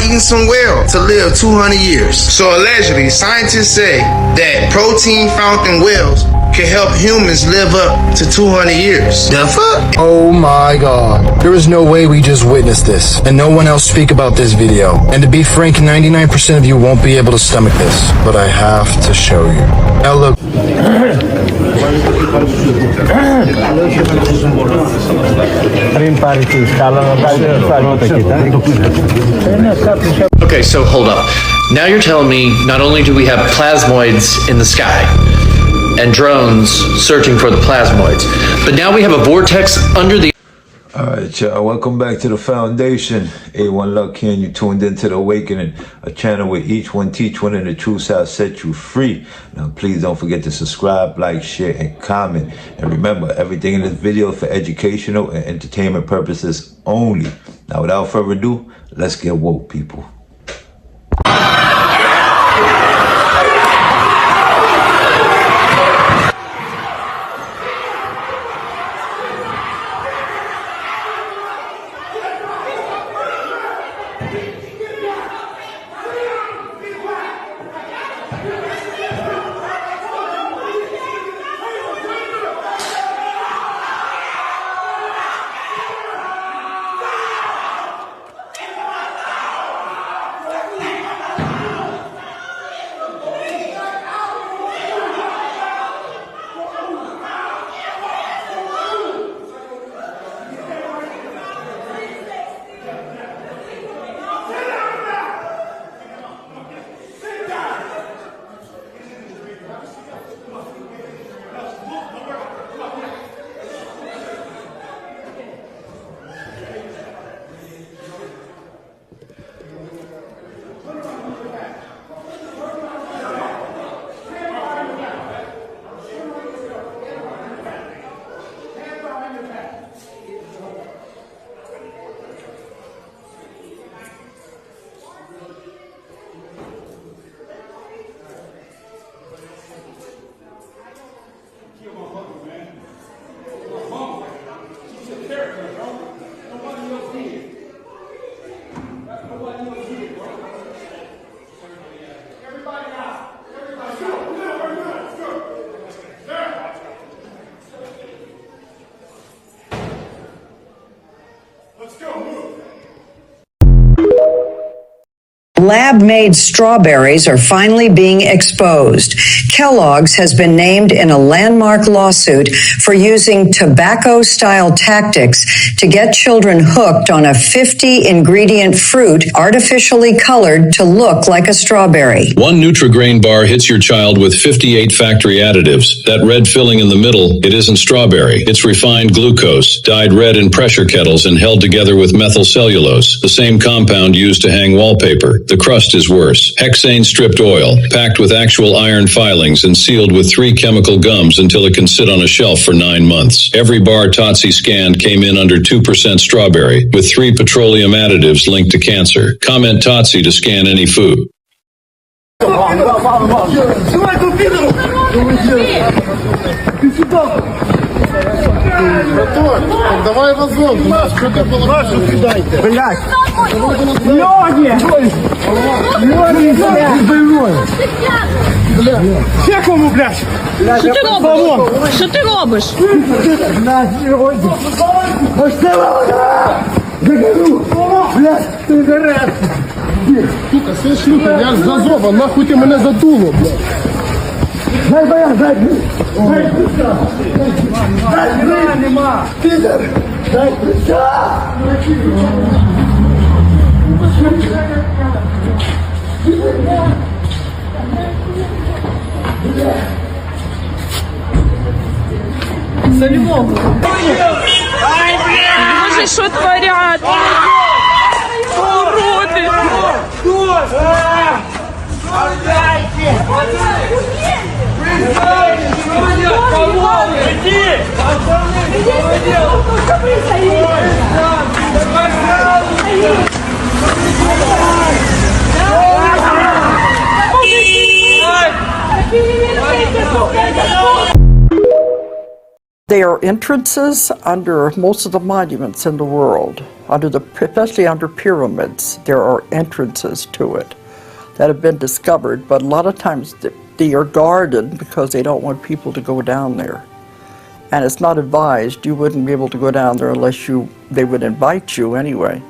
eating some whale to live 200 years. So allegedly, scientists say that protein found in whales can help humans live up to 200 years. The fuck? Oh my god. There is no way we just witnessed this, and no one else speak about this video. And to be frank, 99% of you won't be able to stomach this, but I have to show you. Now look. Okay, so hold up. Now you're telling me not only do we have plasmoids in the sky and drones searching for the plasmoids, but now we have a vortex under the... Alright, y'all, welcome back to the Foundation. A1 Luck here, and you tuned into The Awakening, a channel where each one teach one and the truth shall set you free. Now please don't forget to subscribe, like, share, and comment. And remember, everything in this video is for educational and entertainment purposes only. Now without further ado, let's get woke, people. Lab-made strawberries are finally being exposed. Kellogg's has been named in a landmark lawsuit for using tobacco-style tactics to get children hooked on a 50-ingredient fruit artificially colored to look like a strawberry. One Nutri-Grain bar hits your child with 58 factory additives. That red filling in the middle, it isn't strawberry. It's refined glucose, dyed red in pressure kettles and held together with methyl cellulose, the same compound used to hang wallpaper. The crust is worse. Hexane stripped oil, packed with actual iron filings and sealed with 3 chemical gums until it can sit on a shelf for 9 months. Every bar Totsi scanned came in under 2% strawberry, with 3 petroleum additives linked to cancer. Comment Totsi to scan any food. Давай вазон, что ты положил? Блядь! Ноги! Все кому, блядь! Що ти робиш? Що ти робиш? Блядь, ти заряд! Сука, все шлюха, я ж зазова, нахуй ти мене задуло, блядь! Дай баян, дай! Дай ключа! Дай ключа! Нема! Пидор! Дай ключа! Солевок! Боже, що творять? Уроди! They are entrances under most of the monuments in the world. especially under pyramids, there are entrances to it that have been discovered, but a lot of times they are guarded because they don't want people to go down there. And it's not advised. You wouldn't be able to go down there unless they would invite you anyway.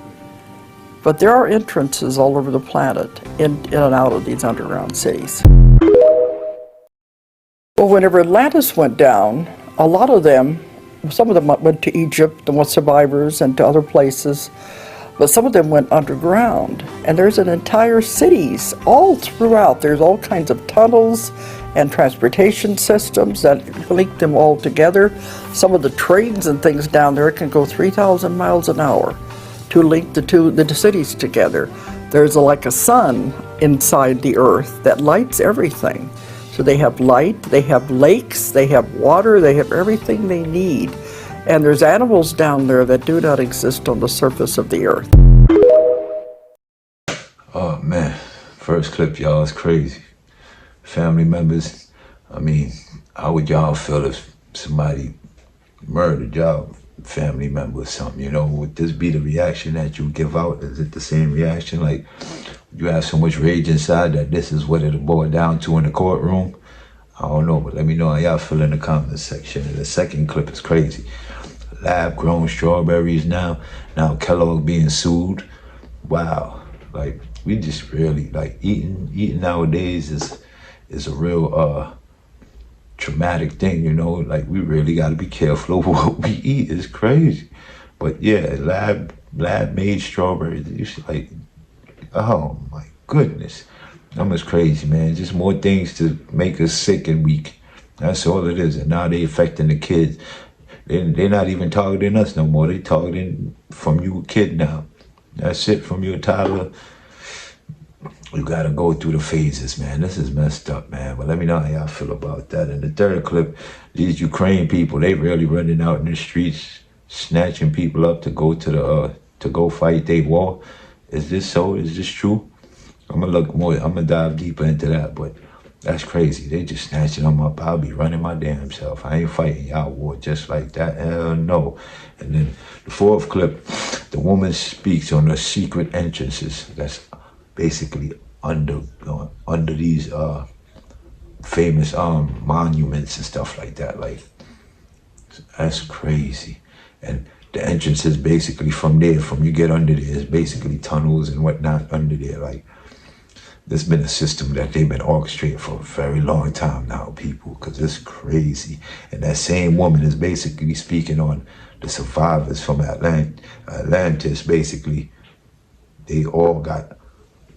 But there are entrances all over the planet in and out of these underground cities. Well, whenever Atlantis went down, a lot of them, some of them went to Egypt, and were survivors, and to other places, but some of them went underground. And there's an entire cities all throughout. There's all kinds of tunnels and transportation systems that link them all together. Some of the trains and things down there can go 3,000 miles an hour to link the cities together. There's like a sun inside the earth that lights everything. So they have light, they have lakes, they have water, they have everything they need. And there's animals down there that do not exist on the surface of the earth. Oh man, first clip, y'all, is crazy. Family members, I mean, how would y'all feel if somebody murdered y'all family member or something, you know? Would this be the reaction that you give out? Is it the same reaction? Like, you have so much rage inside that this is what it'll boil down to in the courtroom? I don't know, but let me know how y'all feel in the comments section. And the second clip is crazy. Lab-grown strawberries now Kellogg being sued. Wow, like, we just really, like, eating nowadays is a real traumatic thing, you know? Like, we really got to be careful of what we eat. It's crazy. But yeah, lab-made strawberries, it's like, oh my goodness. That was crazy, man. Just more things to make us sick and weak. That's all it is. And now they affecting the kids. They're not even targeting us no more. They targeting from you kid now. That's it, from your toddler. You gotta go through the phases, man. This is messed up, man. But let me know how y'all feel about that. And the third clip, these Ukraine people, they really running out in the streets, snatching people up to go to go fight their war. Is this so? Is this true? I'm gonna dive deeper into that, but that's crazy. They just snatching them up. I'll be running my damn self. I ain't fighting y'all war just like that. Hell no. And then the fourth clip, the woman speaks on the secret entrances that's basically under these famous monuments and stuff like that. Like, that's crazy. And the entrance is basically from there, from you get under there, is basically tunnels and whatnot under there. Like, there's been a system that they've been orchestrating for a very long time now, people, because it's crazy. And that same woman is basically speaking on the survivors from Atlantis. Basically, they all got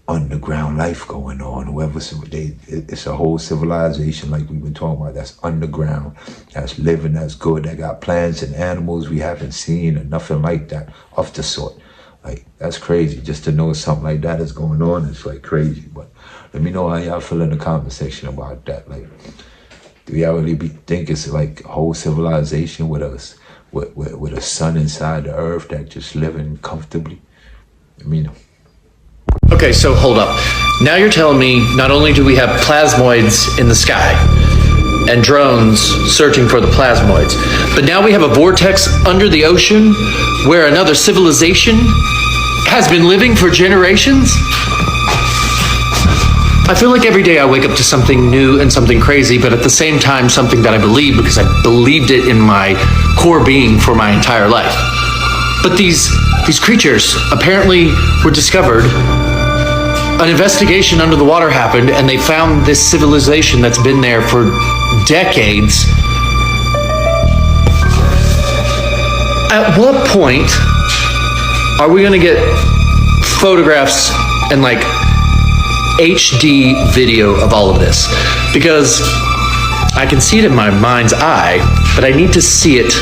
underground life going on. It's a whole civilization, like we've been talking about, that's underground, that's living, that's good, that got plants and animals we haven't seen, or nothing like that of the sort. Like, that's crazy. Just to know something like that is going on, it's like crazy. But let me know how y'all feel in the comment section about that. Like, do y'all really think it's like a whole civilization with us, with a sun inside the earth that just living comfortably? Let me know. Okay, so hold up. Now you're telling me not only do we have plasmoids in the sky and drones searching for the plasmoids, but now we have a vortex under the ocean where another civilization has been living for generations? I feel like every day I wake up to something new and something crazy, but at the same time, something that I believe because I believed it in my core being for my entire life. But these creatures apparently were discovered. An investigation under the water happened, and they found this civilization that's been there for decades. At what point are we gonna get photographs and like HD video of all of this? Because I can see it in my mind's eye, but I need to see it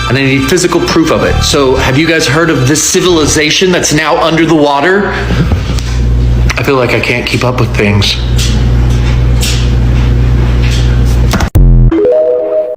and I need physical proof of it. So have you guys heard of this civilization that's now under the water? I feel like I can't keep up with things.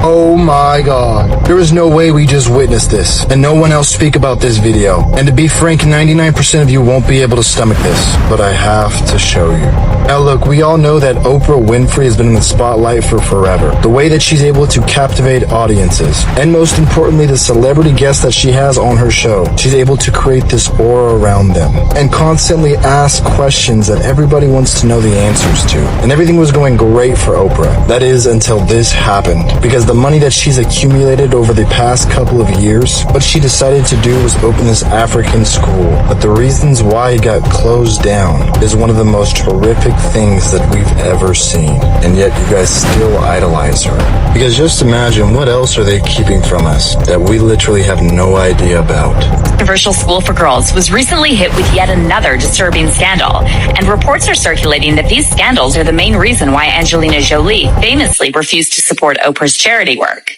Oh my God. There is no way we just witnessed this, and no one else speak about this video. And to be frank, 99% of you won't be able to stomach this, but I have to show you. Now look, we all know that Oprah Winfrey has been in the spotlight for forever. The way that she's able to captivate audiences, and most importantly, the celebrity guests that she has on her show. She's able to create this aura around them, and constantly ask questions that everybody wants to know the answers to. And everything was going great for Oprah. That is, until this happened. Because the money that she's accumulated over the past couple of years, what she decided to do was open this African school. But the reasons why it got closed down is one of the most horrific things that we've ever seen. And yet you guys still idolize her. Because just imagine, what else are they keeping from us that we literally have no idea about? Controversial school for girls was recently hit with yet another disturbing scandal, and reports are circulating that these scandals are the main reason why Angelina Jolie famously refused to support Oprah's charity work.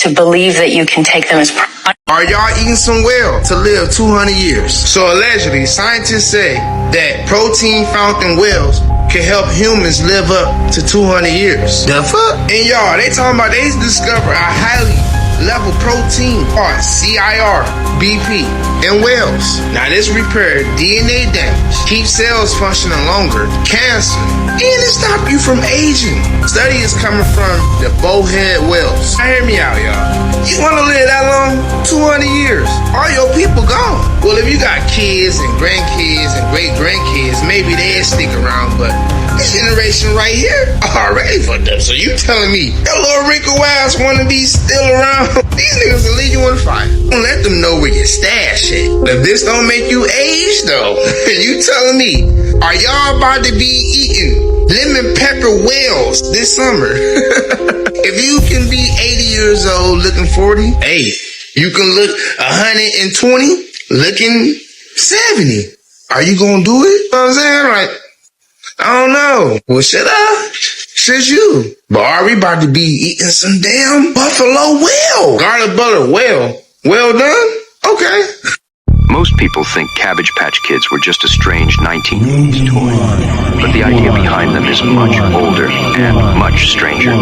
To believe that you can take them as... Are y'all eating some whale to live 200 years? So allegedly, scientists say that protein found in whales can help humans live up to 200 years. The fuck? And y'all, they talking about they discovered a highly level protein called CIR-BP in whales. Now this repair DNA damage, keeps cells functioning longer, cancer, and it stop you from aging. Study is coming from the bowhead whales. Now hear me out, y'all. You want to live that long? 200 years. All your people gone. Well, if you got kids and grandkids and great-grandkids, maybe they'll stick around, but this generation right here are ready for them. So you telling me that little wrinkle ass wanna be still around? These niggas will leave you on fire. Don't let them know where your stash at. If this don't make you age though, you telling me, are y'all about to be eating lemon pepper whales this summer? If you can be 80 years old looking 40, hey, you can look 120 looking 70. Are you gonna do it? You know what I'm saying? Like, I don't know. Well, should I? Should you? But are we about to be eating some damn buffalo whale? Garlic butter whale. Well done? Okay. Most people think Cabbage Patch Kids were just a strange 1980s toy. But the idea behind them is much older and much stranger.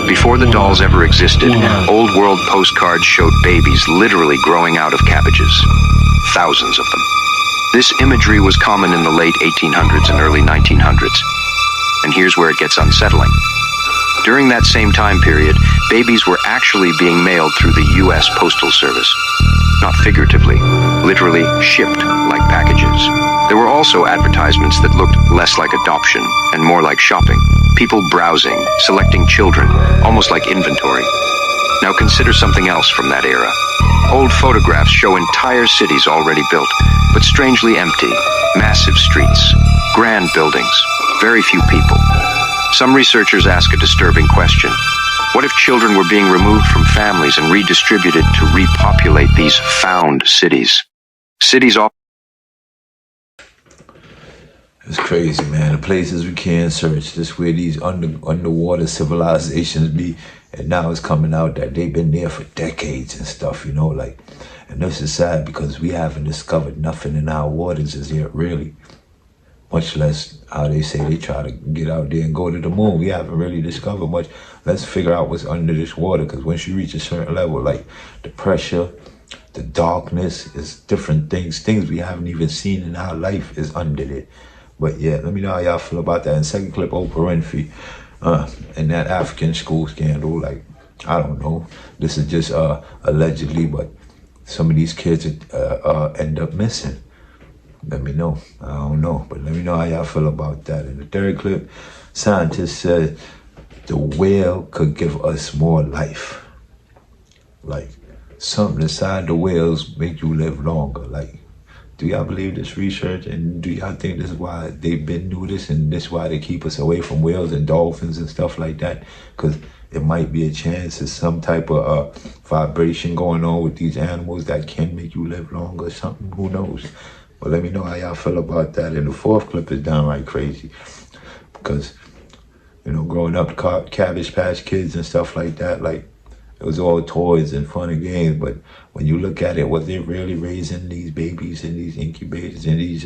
Before the dolls ever existed, old world postcards showed babies literally growing out of cabbages. Thousands of them. This imagery was common in the late 1800s and early 1900s. And here's where it gets unsettling. During that same time period, babies were actually being mailed through the U.S. Postal Service. Not figuratively, literally shipped like packages. There were also advertisements that looked less like adoption and more like shopping. People browsing, selecting children, almost like inventory. Now consider something else from that era. Old photographs show entire cities already built, but strangely empty. Massive streets, grand buildings, very few people. Some researchers ask a disturbing question. What if children were being removed from families and redistributed to repopulate these found cities? Cities all... It's crazy, man. The places we can't search. This where these underwater civilizations be. And now it's coming out that they've been there for decades and stuff, you know, like, and this is sad because we haven't discovered nothing in our waters as yet, really. Much less how they say they try to get out there and go to the moon. We haven't really discovered much. Let's figure out what's under this water, because once you reach a certain level, like the pressure, the darkness, is different things we haven't even seen in our life is under it. But yeah, let me know how y'all feel about that. And second clip, Oprah Winfrey. And that African school scandal, like, I don't know. This is just allegedly, but some of these kids end up missing. Let me know. I don't know, but let me know how y'all feel about that. In the third clip, scientists said the whale could give us more life. Like, something inside the whales make you live longer. Like, do y'all believe this research? And do y'all think this is why they've been doing this, and this is why they keep us away from whales and dolphins and stuff like that? Because it might be a chance there's some type of vibration going on with these animals that can make you live longer or something. Who knows? But let me know how y'all feel about that. And the fourth clip is downright crazy. Because, you know, growing up, Cabbage Patch Kids and stuff like that, like, it was all toys and fun and games, but when you look at it, was they really raising these babies in these incubators, in these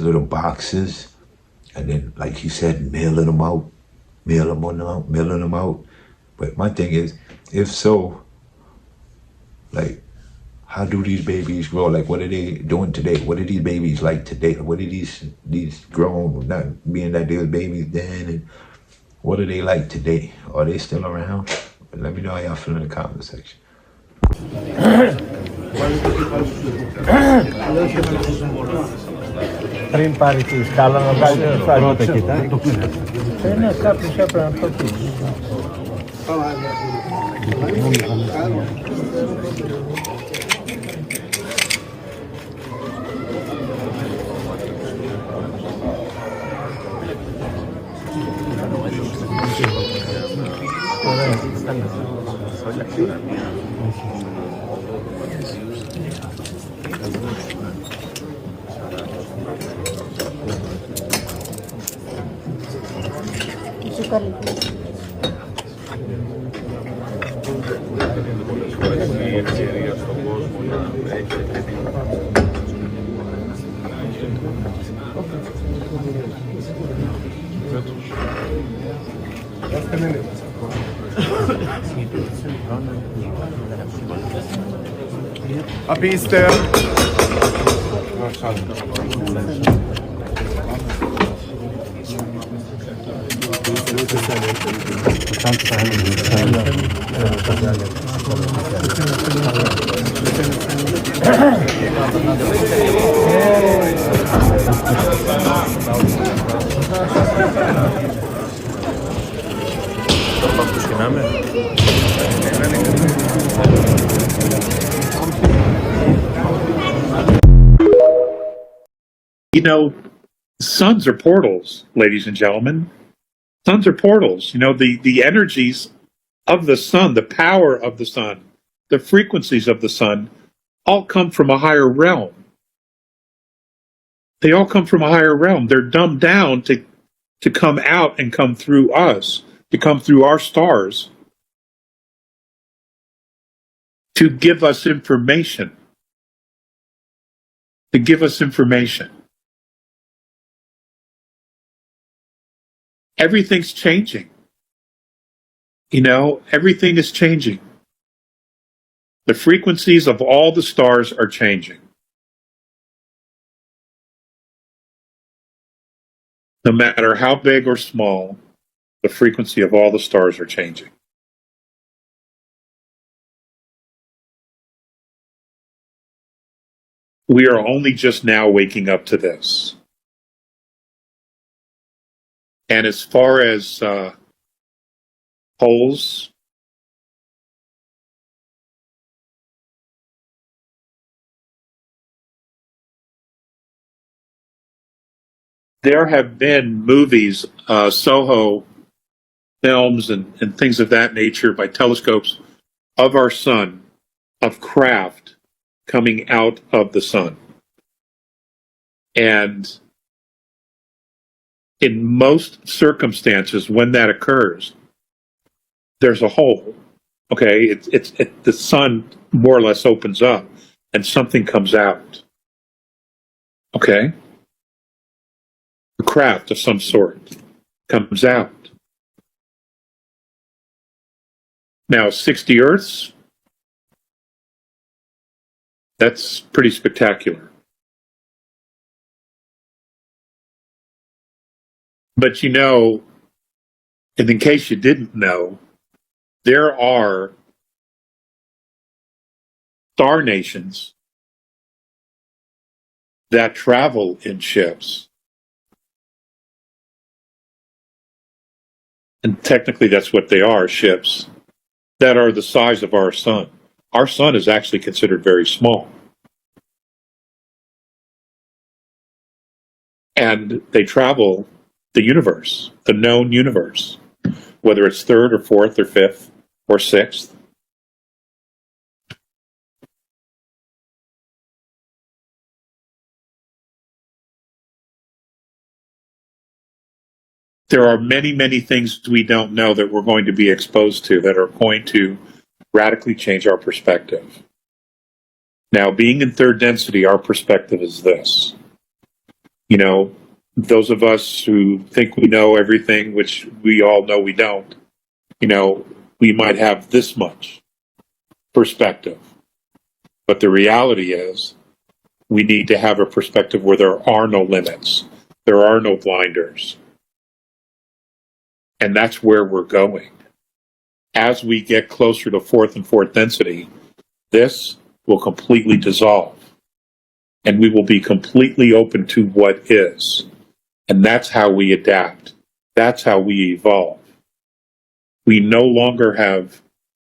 little boxes, and then, like he said, mailing them out, But my thing is, if so, like, how do these babies grow? Like, what are they doing today? What are these babies like today? What are these grown, not being that they were babies then, and what are they like today? Are they still around? Let me know how y'all feel in the comment section. Prin parici, scala la A piste. You know, suns are portals, ladies and gentlemen. Suns are portals. You know, the energies of the sun, the power of the sun, the frequencies of the sun all come from a higher realm. They all come from a higher realm. They're dumbed down to come out and come through us, to come through our stars, to give us information. To give us information. Everything's changing. You know, everything is changing. The frequencies of all the stars are changing. No matter how big or small, the frequency of all the stars are changing. We are only just now waking up to this. And as far as polls, there have been movies, Soho films and things of that nature by telescopes of our sun, of craft coming out of the sun. And in most circumstances, when that occurs, there's a hole. Okay, the sun more or less opens up, and something comes out. Okay, a craft of some sort comes out. Now, 60 Earths, that's pretty spectacular. But you know, and in case you didn't know, there are star nations that travel in ships. And technically that's what they are, ships, that are the size of our sun. Our sun is actually considered very small. And they travel the universe, the known universe, whether it's third or fourth or fifth or sixth. There are many, many things we don't know that we're going to be exposed to that are going to radically change our perspective. Now, being in third density, our perspective is this. You know, those of us who think we know everything, which we all know we don't, you know, we might have this much perspective. But the reality is, we need to have a perspective where there are no limits. There are no blinders. And that's where we're going. As we get closer to fourth and fourth density, this will completely dissolve. And we will be completely open to what is. And that's how we adapt. That's how we evolve. We no longer have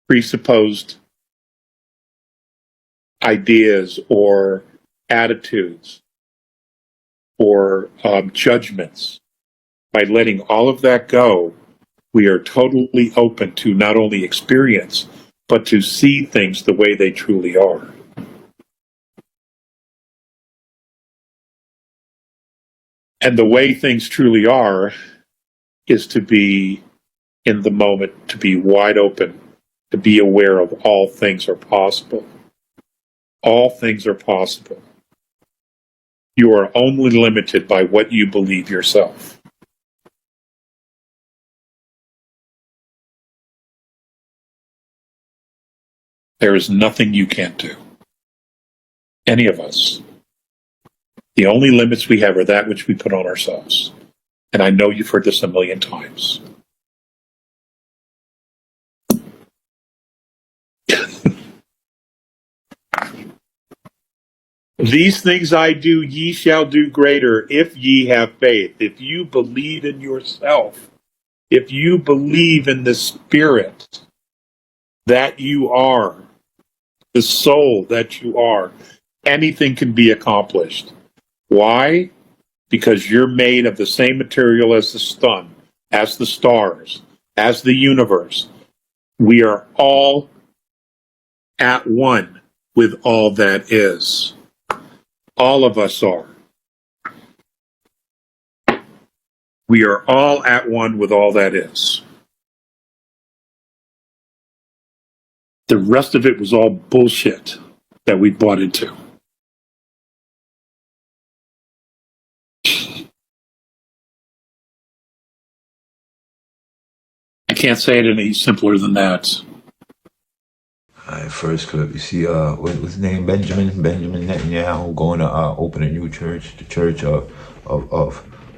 presupposed ideas or attitudes or judgments. By letting all of that go, we are totally open to not only experience, but to see things the way they truly are. And the way things truly are is to be in the moment, to be wide open, to be aware of all things are possible. All things are possible. You are only limited by what you believe yourself. There is nothing you can't do. Any of us. The only limits we have are that which we put on ourselves. And I know you've heard this a million times. These things I do, ye shall do greater, if ye have faith. If you believe in yourself, if you believe in the spirit that you are, the soul that you are, anything can be accomplished. Why? Because you're made of the same material as the sun, as the stars, as the universe. We are all at one with all that is. All of us are. We are all at one with all that is. The rest of it was all bullshit that we bought into. I can't say it any simpler than that. All right, first clip. You see, what's his name? Benjamin Netanyahu going to open a new church, the church of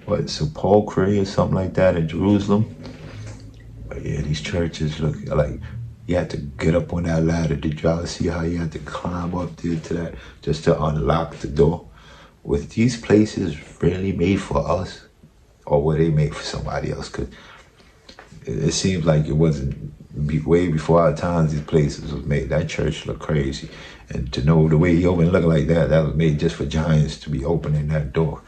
what, Sepulchre or something like that in Jerusalem. But yeah, these churches look like you had to get up on that ladder. Did y'all see how you had to climb up there to that just to unlock the door? Was these places really made for us, or were they made for somebody else? Because it seems like it wasn't. Way before our times, these places was made. That church looked crazy, and to know the way he opened looking like that was made just for giants to be opening that door.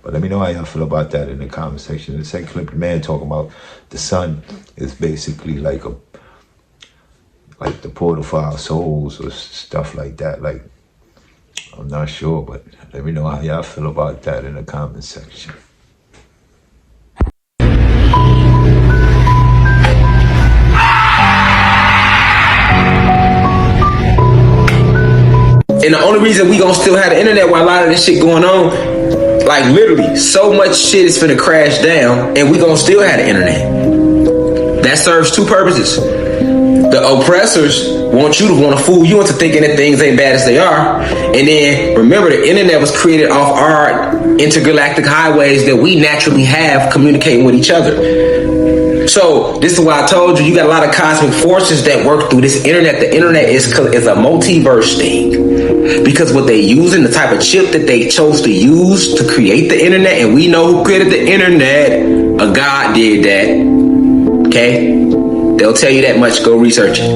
But let me know how y'all feel about that in the comment section. In the second clip, the man talking about the sun is basically like the portal for our souls or stuff like that. Like, I'm not sure, but let me know how y'all feel about that in the comment section. And the only reason we gonna still have the internet while a lot of this shit going on, like literally, so much shit is finna crash down, and we gonna still have the internet. That serves two purposes. The oppressors want you to want to fool you into thinking that things ain't bad as they are. And then remember, the internet was created off our intergalactic highways that we naturally have communicating with each other. So this is why I told you, you got a lot of cosmic forces that work through this internet. The internet is a multiverse thing, because what they using, the type of chip that they chose to use to create the internet, and we know who created the internet. A God did that. Okay, they'll tell you that much. Go research it.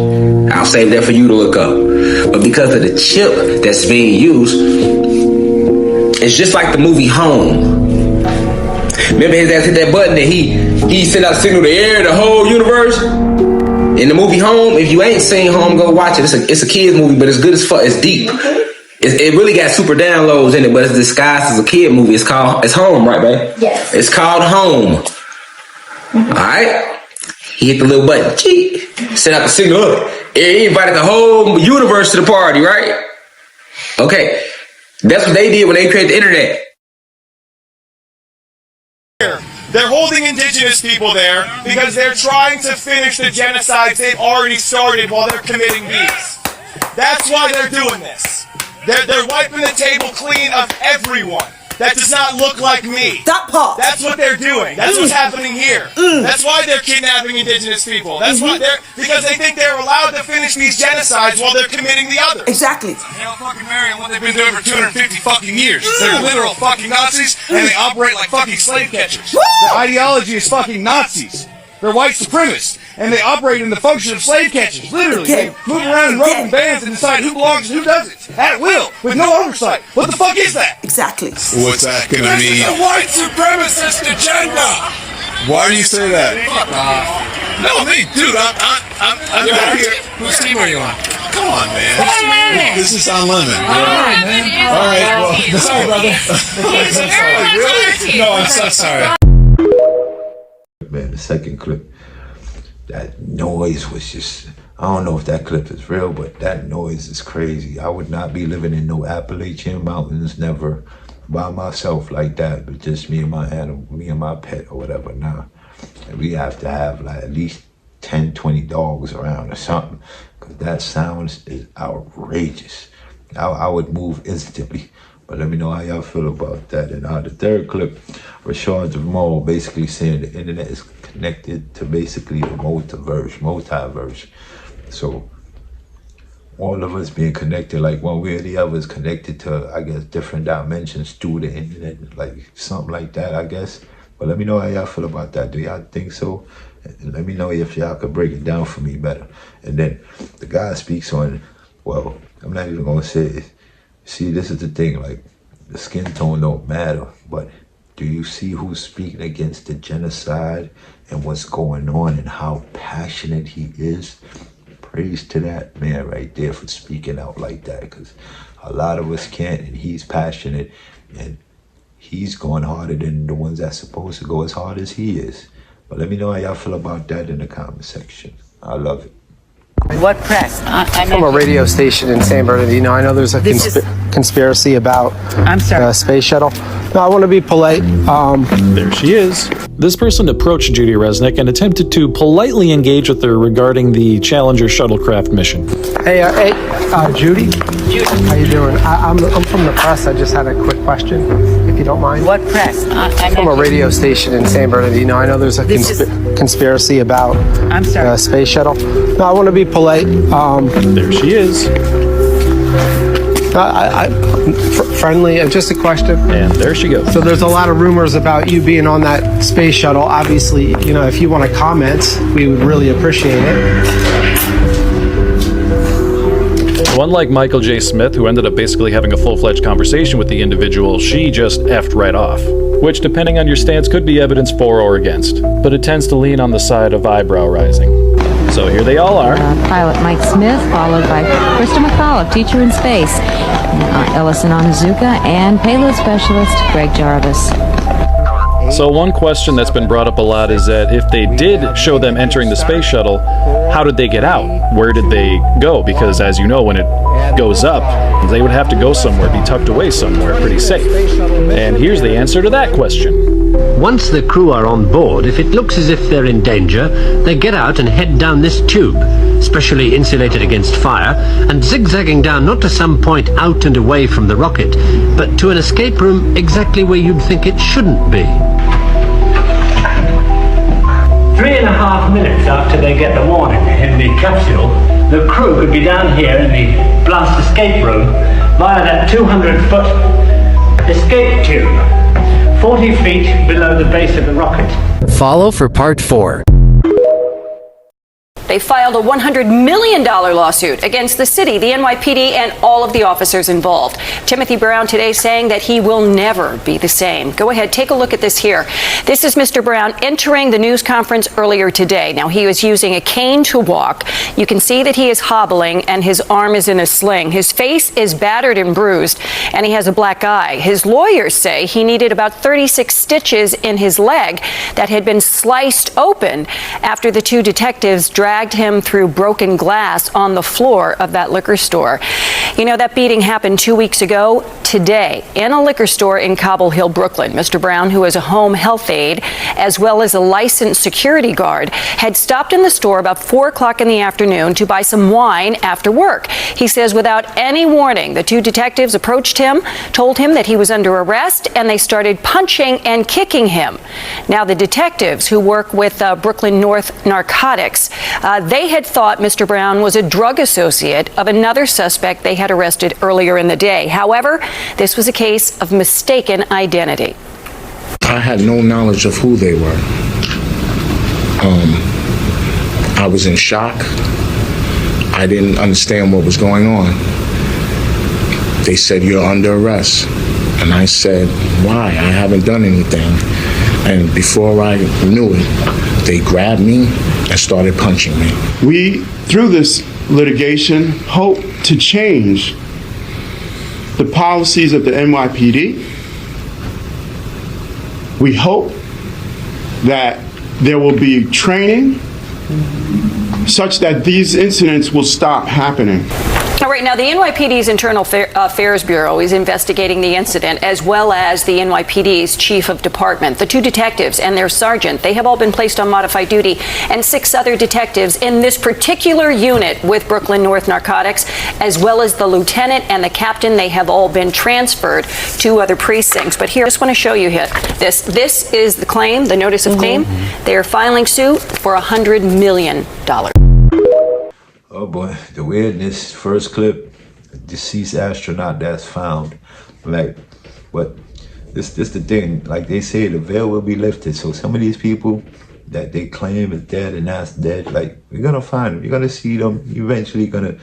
I'll save that for you to look up. But because of the chip that's being used, it's just like the movie Home. Remember his ass hit that button and he sent out a signal to air the whole universe? In the movie Home, if you ain't seen Home, go watch it. It's a kid's movie, but it's good as fuck. It's deep. It really got super downloads in it, but it's disguised as a kid movie. It's Home, right, babe? Yes. It's called Home. Alright? He hit the little button. Sent out the signal up. He invited the whole universe to the party, right? Okay. That's what they did when they created the internet. They're holding indigenous people there because they're trying to finish the genocides they've already started while they're committing these. That's why they're doing this. They're wiping the table clean of everyone that does not look like me. That part. That's what they're doing. That's what's happening here. That's why they're kidnapping indigenous people. That's why because they think they're allowed to finish these genocides while they're committing the others. Exactly. Hell fucking Mary and what they've been doing for 250 fucking years. They're literal fucking Nazis and they operate like fucking slave catchers. Their ideology is fucking Nazis. They're white supremacists, and they operate in the function of slave catchers. Literally, they move around in roving bands and decide who belongs and who doesn't, at will, with no oversight. What the fuck is that? Exactly. What's that gonna mean? This is a white supremacist agenda. Why do you say that? No, me, dude. I'm out here. Whose team are you on? Come on, man. This is on limit. All right, man. All right. Well, sorry, brother. Really? No, I'm so sorry. Man, the second clip, that noise was just, I don't know if that clip is real, but that noise is crazy. I would not be living in no Appalachian mountains, never by myself like that, but just me and my animal, me and my pet or whatever. Nah, and we have to have like at least 10, 20 dogs around or something, because that sound is outrageous. I would move instantly. But let me know how y'all feel about that. And the third clip, Rashad Jamal basically saying the internet is connected to basically the multiverse. So all of us being connected, like one way or the other, is connected to, I guess, different dimensions through the internet, like something like that, I guess. But let me know how y'all feel about that. Do y'all think so? And let me know if y'all could break it down for me better. And then the guy speaks on, well, I'm not even gonna say it. See, this is the thing, like, the skin tone don't matter, but do you see who's speaking against the genocide and what's going on and how passionate he is? Praise to that man right there for speaking out like that, because a lot of us can't, and he's passionate, and he's going harder than the ones that's supposed to go as hard as he is. But let me know how y'all feel about that in the comment section. I love it. What press? From a radio station in San Bernardino. I know there's a conspiracy about the space shuttle. No, I want to be polite. There she is. This person approached Judy Resnick and attempted to politely engage with her regarding the Challenger shuttlecraft mission. Hey, Judy. Judy. How you doing? I'm from the press. I just had a quick question, if you don't mind. What press? From a radio station in San Bernardino. I know there's a conspiracy about the space shuttle. No, I want to be polite. There she is. Friendly, just a question. And there she goes. So there's a lot of rumors about you being on that space shuttle. Obviously, you know, if you want to comment, we would really appreciate it. So unlike Michael J. Smith, who ended up basically having a full-fledged conversation with the individual, she just effed right off. Which, depending on your stance, could be evidence for or against. But it tends to lean on the side of eyebrow rising. So here they all are. Pilot Mike Smith, followed by Krista McAuliffe, teacher in space, Ellison Onizuka, and payload specialist Greg Jarvis. So one question that's been brought up a lot is that if they did show them entering the space shuttle, how did they get out? Where did they go? Because as you know, when it goes up, they would have to go somewhere, be tucked away somewhere pretty safe. And here's the answer to that question. Once the crew are on board, if it looks as if they're in danger, they get out and head down this tube, specially insulated against fire, and zigzagging down not to some point out and away from the rocket, but to an escape room exactly where you'd think it shouldn't be. 3.5 minutes after they get the warning in the capsule, the crew could be down here in the blast escape room via that 200-foot escape tube, 40 feet below the base of the rocket. Follow for part 4. They filed a $100 million lawsuit against the city, the NYPD, and all of the officers involved. Timothy Brown today saying that he will never be the same. Go ahead, take a look at this here. This is Mr. Brown entering the news conference earlier today. Now, he was using a cane to walk. You can see that he is hobbling and his arm is in a sling. His face is battered and bruised, and he has a black eye. His lawyers say he needed about 36 stitches in his leg that had been sliced open after the two detectives dragged him through broken glass on the floor of that liquor store. You know, that beating happened 2 weeks ago today in a liquor store in Cobble Hill, Brooklyn. Mr. Brown, who is a home health aide as well as a licensed security guard, had stopped in the store about 4 o'clock in the afternoon to buy some wine after work. He says without any warning, the two detectives approached him, told him that he was under arrest, and they started punching and kicking him. Now, the detectives who work with Brooklyn North Narcotics, they had thought Mr. Brown was a drug associate of another suspect they had arrested earlier in the day. However, this was a case of mistaken identity. I had no knowledge of who they were. I was in shock. I didn't understand what was going on. They said, "You're under arrest." And I said, "Why? I haven't done anything." And before I knew it, they grabbed me and started punching me. We, through this litigation, hope to change the policies of the NYPD. We hope that there will be training such that these incidents will stop happening. All right, now the NYPD's Internal Affairs Bureau is investigating the incident, as well as the NYPD's chief of department. The two detectives and their sergeant, they have all been placed on modified duty, and 6 other detectives in this particular unit with Brooklyn North Narcotics, as well as the lieutenant and the captain, they have all been transferred to other precincts. But here, I just want to show you here. This is the claim, the notice of claim. They are filing suit for $100 million. Oh boy, the weirdness. First clip, deceased astronaut that's found. Like, but this the thing. Like they say, the veil will be lifted. So some of these people that they claim is dead and that's dead, like we're gonna find them. You're gonna see them. You're eventually gonna,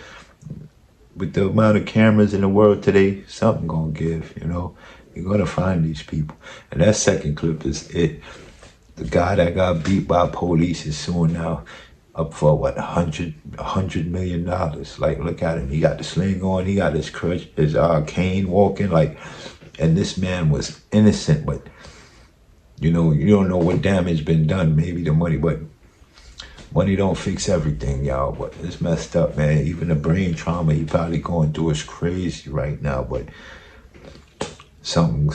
with the amount of cameras in the world today, something gonna give. You know, you're gonna find these people. And that second clip is it. The guy that got beat by police is suing now. Up for what, $100 million. Like, look at him. He got the sling on. He got his crutch, his cane walking. Like, and this man was innocent, but you know, you don't know what damage been done. Maybe the money, but money don't fix everything, y'all. But it's messed up, man. Even the brain trauma he probably going through is crazy right now. But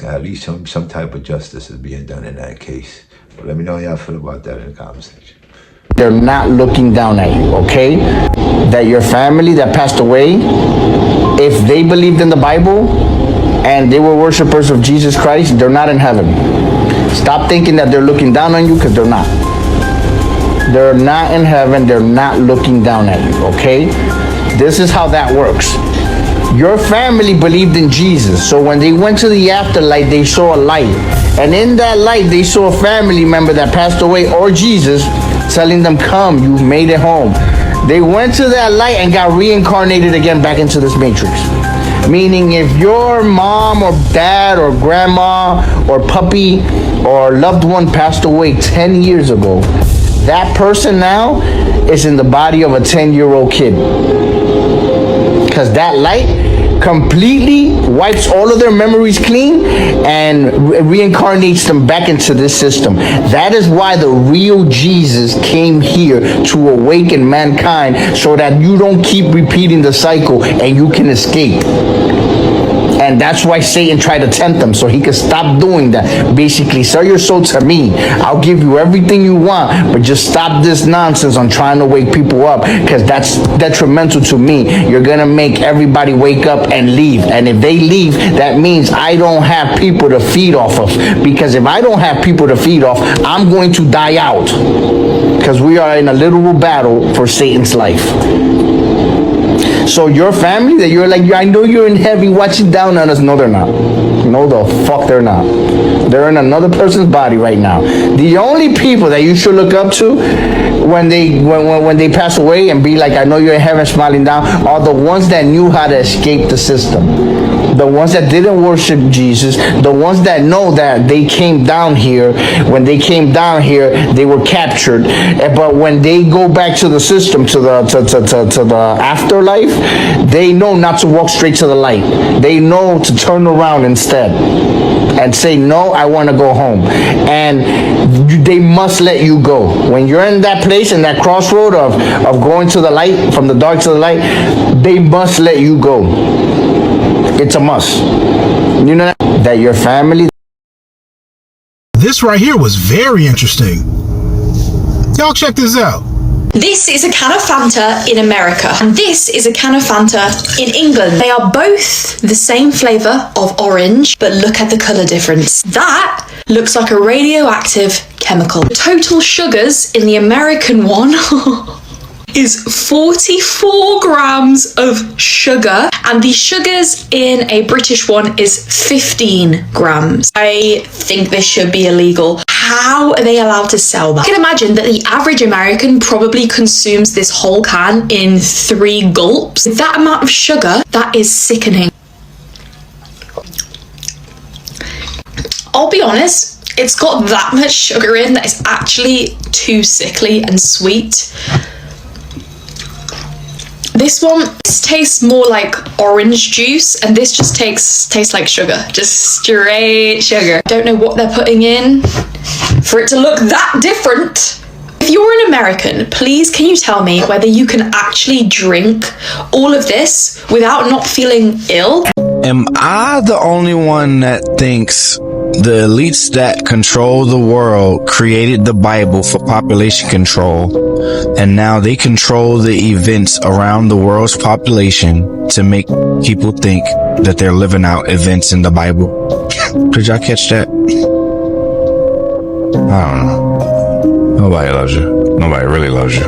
at least some type of justice is being done in that case. But let me know how y'all feel about that in the comment section. They're not looking down at you, okay? That your family that passed away, if they believed in the Bible and they were worshipers of Jesus Christ, they're not in heaven. Stop thinking that they're looking down on you, because they're not. They're not in heaven. They're not looking down at you, okay? This is how that works. Your family believed in Jesus, so when they went to the afterlife, they saw a light. And in that light, they saw a family member that passed away, or Jesus, telling them, "Come, you've made it home." They went to that light and got reincarnated again back into this matrix. Meaning, if your mom or dad or grandma or puppy or loved one passed away 10 years ago, that person now is in the body of a 10-year-old kid. Because that light completely wipes all of their memories clean and reincarnates them back into this system. That is why the real Jesus came here, to awaken mankind, so that you don't keep repeating the cycle and you can escape. And that's why Satan tried to tempt them, so he could stop doing that. Basically, sell your soul to me. I'll give you everything you want, but just stop this nonsense on trying to wake people up, because that's detrimental to me. You're going to make everybody wake up and leave. And if they leave, that means I don't have people to feed off of. Because if I don't have people to feed off, I'm going to die out. Because we are in a literal battle for Satan's life. So your family that you're like, I know you're in heaven watching down on us. No, they're not. No, the fuck they're not. They're in another person's body right now. The only people that you should look up to when they pass away and be like, I know you're in heaven smiling down, are the ones that knew how to escape the system. The ones that didn't worship Jesus, the ones that know that they came down here. When they came down here, they were captured. But when they go back to the system, to the afterlife, they know not to walk straight to the light. They know to turn around instead. bed and say, no, I want to go home. And they must let you go. When you're in that place, in that crossroad of going to the light, from the dark to the light, they must let you go. It's a must. You know that your family... This right here was very interesting. Y'all check this out. This is a can of Fanta in America, and this is a can of Fanta in England. They are both the same flavour of orange, but look at the colour difference. That looks like a radioactive chemical. The total sugars in the American one is 44 grams of sugar, and the sugars in a British one is 15 grams. I think this should be illegal. How are they allowed to sell that? I can imagine that the average American probably consumes this whole can in 3 gulps. With that amount of sugar, that is sickening. I'll be honest, it's got that much sugar in that it's actually too sickly and sweet. This one tastes more like orange juice, and this just tastes like sugar, just straight sugar. Don't know what they're putting in for it to look that different. If you're an American, please can you tell me whether you can actually drink all of this without not feeling ill? Am I the only one that thinks the elites that control the world created the Bible for population control, and now they control the events around the world's population to make people think that they're living out events in the Bible? Did y'all catch that? I don't know. Nobody loves you. Nobody really loves you.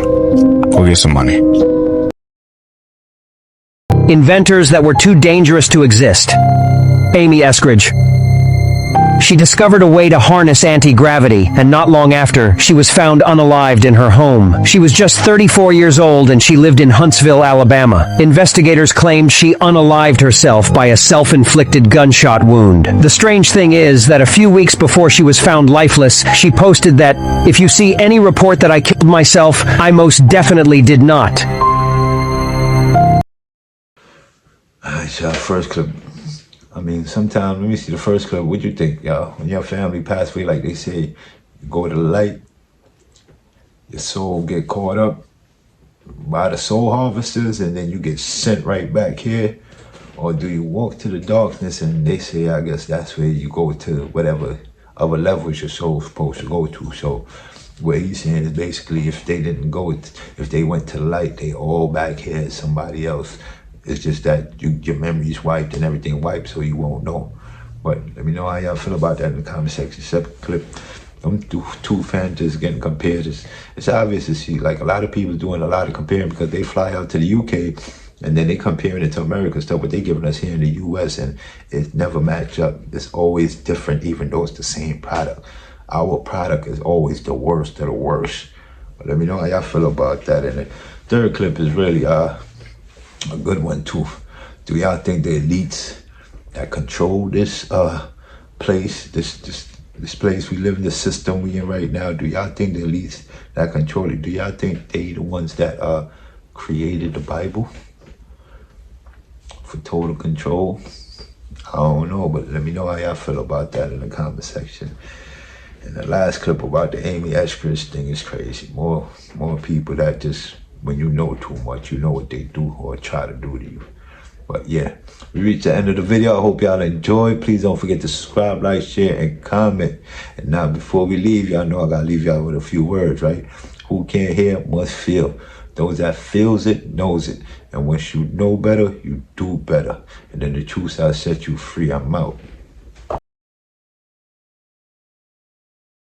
Go get some money. Inventors that were too dangerous to exist. Amy Eskridge. She discovered a way to harness anti-gravity, and not long after, she was found unalived in her home. She was just 34 years old, and she lived in Huntsville, Alabama. Investigators claimed she unalived herself by a self-inflicted gunshot wound. The strange thing is that a few weeks before she was found lifeless, she posted that, "If you see any report that I killed myself, I most definitely did not." Alright, y'all, first clip. I mean, sometimes, let me see the first clip. What you think, y'all? When your family passed away, like they say, you go to the light, your soul get caught up by the soul harvesters, and then you get sent right back here? Or do you walk to the darkness, and they say, I guess that's where you go to whatever other levels your soul's supposed to go to? So what he's saying is basically, if they didn't go, if they went to the light, they all back here as somebody else. It's just that your memory's wiped and everything wiped, so you won't know. But let me know how y'all feel about that in the comment section. Second clip, them two Fantas getting compared. It's obvious to see, like, a lot of people doing a lot of comparing because they fly out to the UK and then they comparing it to American stuff, but they giving us here in the US, and it never match up. It's always different, even though it's the same product. Our product is always the worst of the worst. But let me know how y'all feel about that. And the third clip is really a good one too. Do y'all think the elites that control this place, this place we live in, the system we in right now, do y'all think the elites that control it, do y'all think they the ones that created the Bible for total control? I don't know, but let me know how y'all feel about that in the comment section. And the last clip about the Amy Eskridge thing is crazy. More people that just, when you know too much, you know what they do or try to do to you. But yeah, we reached the end of the video. I hope y'all enjoyed. Please don't forget to subscribe, like, share, and comment. And now, before we leave, y'all know I gotta leave y'all with a few words, right? Who can't hear must feel. Those that feels it, knows it. And once you know better, you do better. And then the truth shall set you free. I'm out.